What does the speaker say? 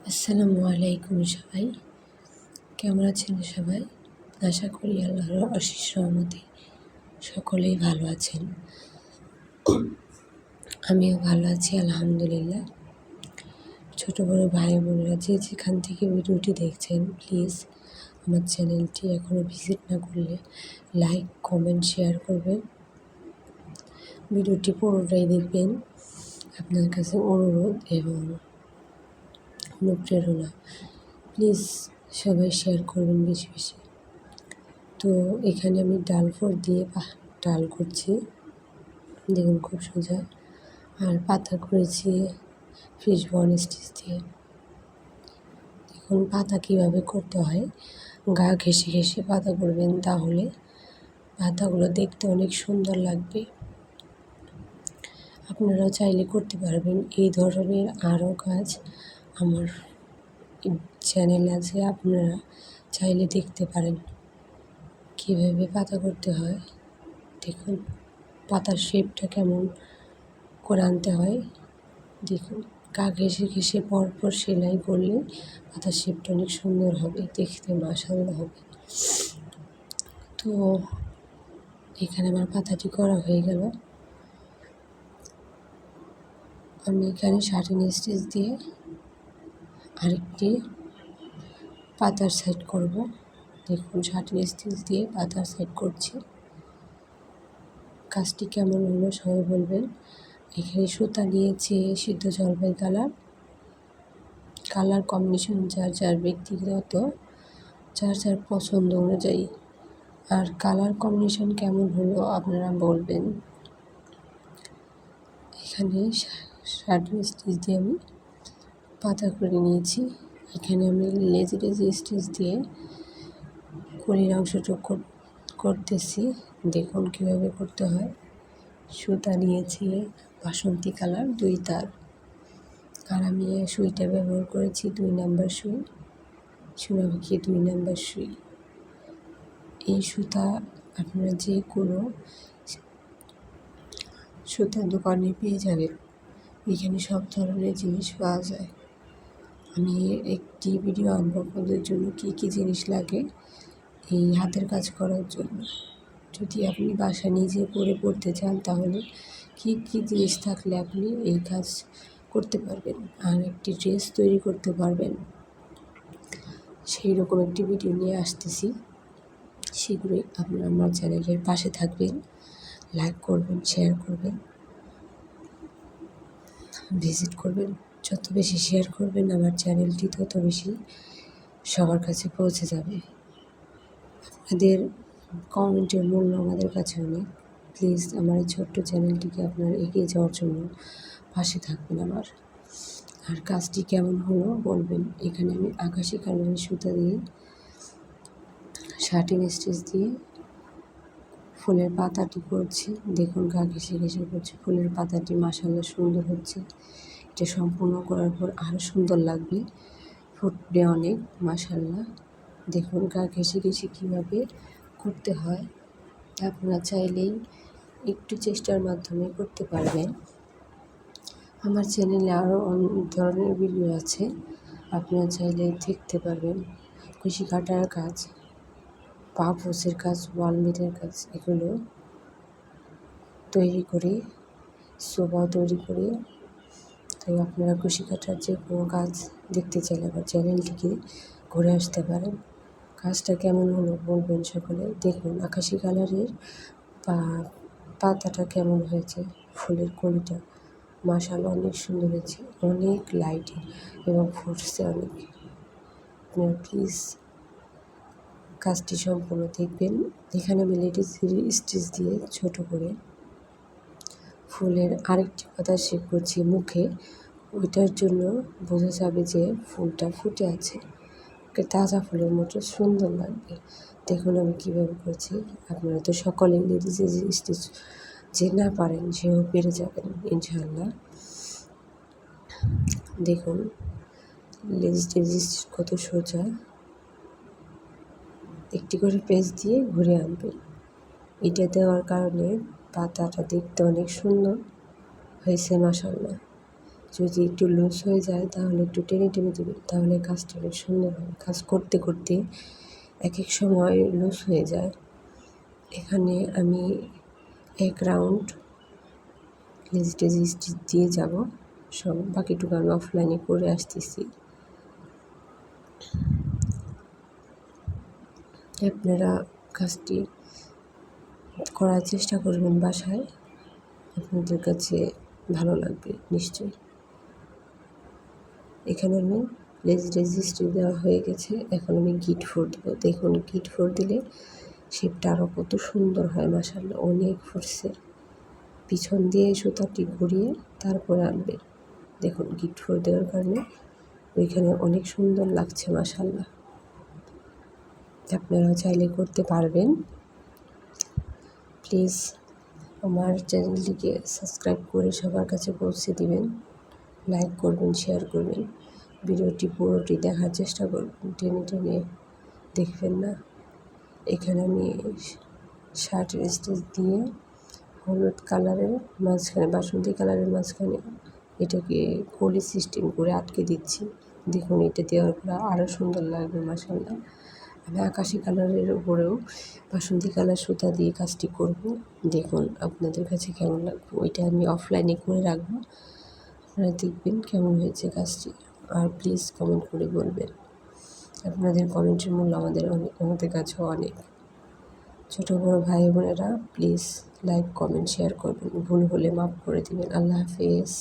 আসসালামু আলাইকুম সবাই, কেমন আছেন সবাই? আশা করি আল্লাহর অশেষ রহমতে সকলেই ভালো আছেন। আমিও ভালো আছি আলহামদুলিল্লাহ। ছোট বড় ভাই বোনেরা যে যেখান থেকে ভিডিওটি দেখছেন, প্লিজ আমার চ্যানেলটি এখনও ভিজিট না করলে লাইক, কমেন্ট, শেয়ার করবেন। ভিডিওটি পুরোটাই দেখবেন। আপনার কাছে অনুরোধ এবং অনুপ্রেরণা, প্লিজ সবাই শেয়ার করবেন বেশি বেশি। তো এখানে আমি ডাল ফোড় দিয়ে ডাল করছি, দেখুন খুব সোজা। আর পাতা করেছি ফিশ বন স্টিচ দিয়ে। দেখুন পাতা কীভাবে করতে হয়, গা ঘেঁষে ঘেঁষে পাতা করবেন, তাহলে পাতাগুলো দেখতে অনেক সুন্দর লাগবে। আপনারাও চাইলে করতে পারবেন। এই ধরনের আরও কাজ আমার চ্যানেল আছে, আপনারা চাইলে দেখতে পারেন কীভাবে পাতা করতে হয়। দেখুন পাতার শেপটা কেমন করে আনতে হয়। দেখুন গা ঘেঁষে ঘেঁষে পরপর সেলাই করলে পাতার শেপটা অনেক সুন্দর হবে, দেখতে মাশাআল্লাহ হবে। তো এখানে আমার পাতাটি করা হয়ে গেল। আমি এখানে শার্টিন স্টিচ দিয়ে আরেকটি পাতার সাইড করব। দেখুন শার্টিন স্টিচ দিয়ে পাতার সাইড করছি। কাজটি কেমন হলো সবাই বলবেন। এখানে সুতা নিয়েছি সিদ্ধ জলপাই কালার কম্বিনেশন যার যার ব্যক্তিগত, যার যার পছন্দ অনুযায়ী। আর কালার কম্বিনেশন কেমন হলো আপনারা বলবেন। এখানে শার্টিন স্টিচ দিয়ে আমি পাতা করে নিয়েছি। এখানে আমি লেজি স্টিচ দিয়ে কলির অংশটুকু করতেছি। দেখুন কীভাবে করতে হয়। সুতা নিয়েছি বাসন্তী কালার 2 তার, আর আমি সুইটা ব্যবহার করেছি 2 নাম্বার সুই, সোনামুখী 2 নাম্বার সুই। এই সুতা আপনারা যে কোনো সুতার দোকানে পেয়ে যাবেন, এখানে সব ধরনের জিনিস পাওয়া যায়। আমি একটি ভিডিও আনবো আপনাদের জন্য কী কী জিনিস লাগে এই হাতের কাজ করার জন্য। যদি আপনি বাসা নিজে করে পড়তে চান, তাহলে কী কী জিনিস থাকলে আপনি এই কাজ করতে পারবেন আর একটি ড্রেস তৈরি করতে পারবেন, সেই রকম একটি ভিডিও নিয়ে আসতেছি। শীঘ্রই আপনারা আমার চ্যানেলের পাশে থাকবেন, লাইক করবেন, শেয়ার করবেন, ভিজিট করবেন। যত বেশি শেয়ার করবেন আমার চ্যানেলটি তত বেশি সবার কাছে পৌঁছে যাবে। আপনাদের কমেন্টের মূল্য আমাদের কাছে অনেক। প্লিজ আমার এই ছোট্ট চ্যানেলটিকে আপনারা এগিয়ে যাওয়ার জন্য পাশে থাকবেন আমার। আর কাজটি কেমন হলো বলবেন। এখানে আমি আকাশি কালারের সুতা দিয়ে শার্টিন স্টিচ দিয়ে ফুলের পাতাটি করছি। দেখুন গা ঘেঁষে ঘেঁষে করছি। ফুলের পাতাটি মাশাআল্লাহ সুন্দর হচ্ছে। এটা সম্পূর্ণ করার পর আরও সুন্দর লাগবে, ফুটবে অনেক মাশাআল্লাহ। দেখুন গা ঘেঁষে ঘেঁষে কীভাবে করতে হয়। আপনারা চাইলেই একটু চেষ্টার মাধ্যমে করতে পারবেন। আমার চ্যানেলে আরও অনেক ধরনের ভিডিও আছে, আপনারা চাইলে দেখতে পারবেন। কুশি কাটার কাজ, পাপোসের কাজ, ওয়ালমেটের কাজ, এগুলো তৈরি করে সোফা তৈরি করে। তাই আপনারা কুশি কাটার যে কোনো কাজ দেখতে চাইলে আমার চ্যানেলটিকে ঘুরে আসতে পারেন। কাজটা কেমন হলো বলবেন সকলে। দেখুন আকাশি কালারের পাতাটা কেমন হয়েছে, ফুলের কলিটা মাশাআল্লাহ অনেক সুন্দর হয়েছে, অনেক লাইটে এবং ফুটছে অনেক। আপনারা প্লিজ কাজটি সম্পূর্ণ দেখবেন। এখানে আমি লেডিস স্টিচ দিয়ে ছোট করে ফুলের আরেকটি পাতা শেপ করছি মুখে। ওইটার জন্য বোঝা যাবে যে ফুলটা ফুটে আছে, তাজা ফুলের মতো সুন্দর লাগবে। দেখুন আমি কীভাবে করছি। আপনারা তো সকলে লেডিস স্টিচ যে না পারেন সেও পেরে যাবেন ইনশাআল্লাহ। দেখুন লেডিস স্টিচ কত সোজা। একটি করে পেজ দিয়ে ঘুরে আনবেন। এটা দেওয়ার কারণে পাতাটা দেখতে অনেক সুন্দর হয়েছে মাশাআল্লাহ। যদি একটু লুজ হয়ে যায় তাহলে একটু টেনে টেনে দেবেন, তাহলে কাজটা অনেক সুন্দর হবে। কাজ করতে করতে এক এক সময় লুজ হয়ে যায়। এখানে আমি 1 রাউন্ড লেজি টেজি স্টিচ দিয়ে যাব, সব বাকিটুকু আমি অফলাইনে করে আসতেছি। আপনারা কাজটি করার চেষ্টা করবেন বাসায়, আপনাদের কাছে ভালো লাগবে নিশ্চয়ই। এখানে আমি লেজি টেজি স্টিচ দেওয়া হয়ে গেছে, এখন আমি গিট 4 দেবো। দেখুন গিট 4 দিলে শেপটা আরও কত সুন্দর হয়, মাশাআল্লাহ অনেক ফুটছে। পিছন দিয়ে সুতাটি ঘুরিয়ে তারপরে আনবেন। দেখুন গিট 4 দেওয়ার কারণে ওইখানে অনেক সুন্দর লাগছে মাশাআল্লাহ। আপনারা চাইলে করতে পারবেন। প্লিজ আমার চ্যানেলটিকে সাবস্ক্রাইব করে সবার কাছে পৌঁছে দিবেন, লাইক করবেন, শেয়ার করবেন। ভিডিওটি পুরোটি দেখার চেষ্টা করবেন, টেনে টেনে দেখবেন না। এখানে আমি শার্টের স্টিচ দিয়ে হলুদ কালারের মাঝখানে, বাসন্তী কালারের মাঝখানে এটাকে কলি সিস্টেম করে আটকে দিচ্ছি। দেখুন এটা দেওয়ার পর আরও সুন্দর লাগবে মাশাআল্লাহ। আমি আকাশি কালারের উপরেও বাসন্তী কালার সুতা দিয়ে কাজটি করব। দেখুন আপনাদের কাছে কেমন লাগবে, ওইটা আমি অফলাইনে করে রাখবো, আপনারা দেখবেন কেমন হয়েছে কাজটি। আর প্লিজ কমেন্ট করে বলবেন, আপনাদের কমেন্টের মূল্য আমাদের কাছেও অনেক। ছোটো বড়ো ভাই বোনেরা প্লিজ লাইক কমেন্ট শেয়ার করবেন, ভুল হলে মাফ করে দেবেন। আল্লাহ হাফেজ।